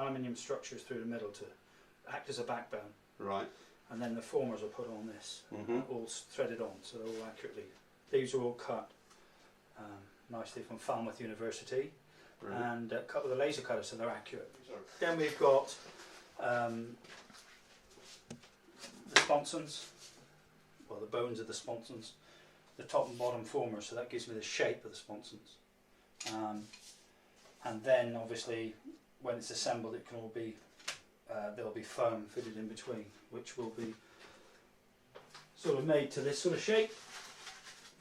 aluminium structures through the middle to act as a backbone. Right. And then the formers are put on this, all threaded on, so they're all accurately. These are all cut nicely from Falmouth University. Brilliant. And cut with a laser cutter, so they're accurate. Then we've got the sponsons, well, the bones of the sponsons, the top and bottom formers, so that gives me the shape of the sponsons. And then obviously when it's assembled it can all be, there'll be foam fitted in between, which will be sort of made to this sort of shape.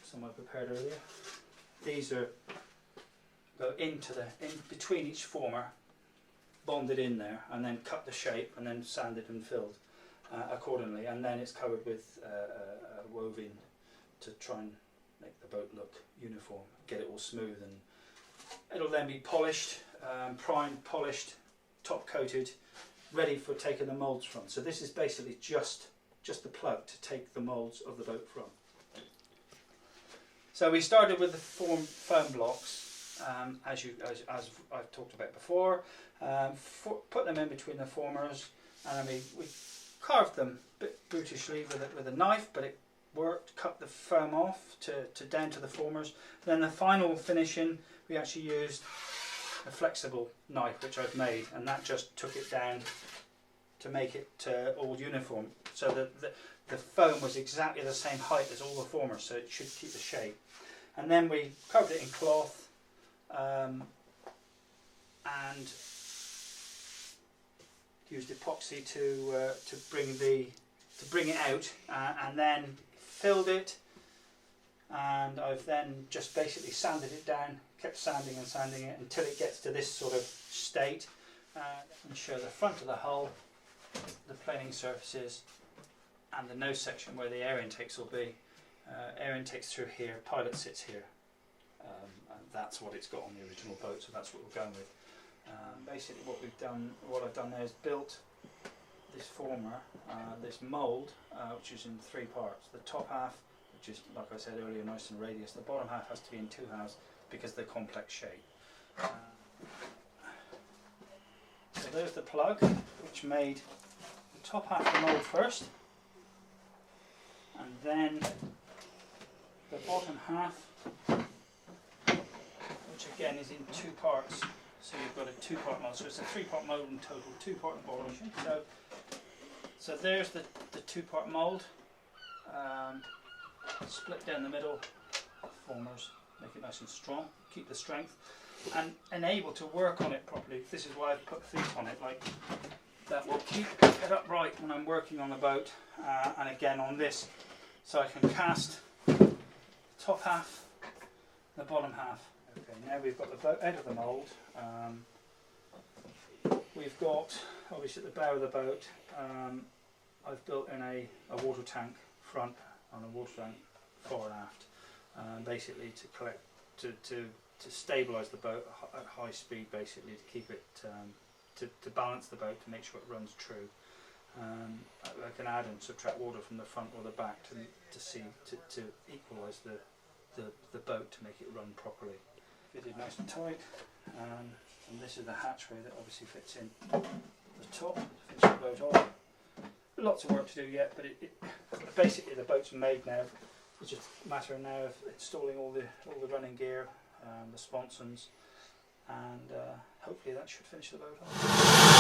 Some I prepared earlier. These are go into in between each former, bonded in there, and then cut the shape and then sanded and filled accordingly, and then it's covered with woving to try and make the boat look uniform, get it all smooth, and it'll then be polished, primed, polished, top coated, ready for taking the moulds from. So this is basically just the plug to take the moulds of the boat from. So we started with the foam blocks, as I've talked about before. Put them in between the formers, and we carved them a bit brutishly with a knife, but it worked. Cut the foam off to down to the formers. Then the final finishing, we actually used a flexible knife which I've made, and that just took it down to make it all uniform. So the foam was exactly the same height as all the formers, so it should keep the shape. And then we covered it in cloth and used epoxy to bring it out, and then filled it. And I've then just basically sanded it down, kept sanding and sanding it until it gets to this sort of state. And show the front of the hull, the planing surfaces, and the nose section where the air intakes will be. Air intakes through here, pilot sits here, and that's what it's got on the original boat, so that's what we're going with. Basically what I've done there is built this former, this mould, which is in 3 parts. The top half, which is, like I said earlier, nice and radius. The bottom half has to be in 2 halves because of the complex shape. So there's the plug, which made the top half of the mould first, and then the bottom half, which again is in 2 parts. So you've got a 2-part mould, so it's a 3-part mould in total, 2-part embellishment. So there's the 2-part mould, split down the middle, formers, make it nice and strong, keep the strength, and able to work on it properly. This is why I've put feet on it, like that will keep it upright when I'm working on the boat, and again on this, so I can cast the top half, the bottom half. Okay, now we've got the boat out of the mould. We've got, obviously at the bow of the boat, I've built in a water tank front and a water tank fore and aft, basically to collect, to stabilise the boat at high speed, basically to keep it, to balance the boat, to make sure it runs true. I can add and subtract water from the front or the back to equalise the boat to make it run properly. Fitted nice and tight, and this is the hatchway that obviously fits in the top, fits the boat on. Lots of work to do yet, but basically the boat's made now. It's just a matter now of installing all the running gear, the sponsons, and hopefully that should finish the boat off.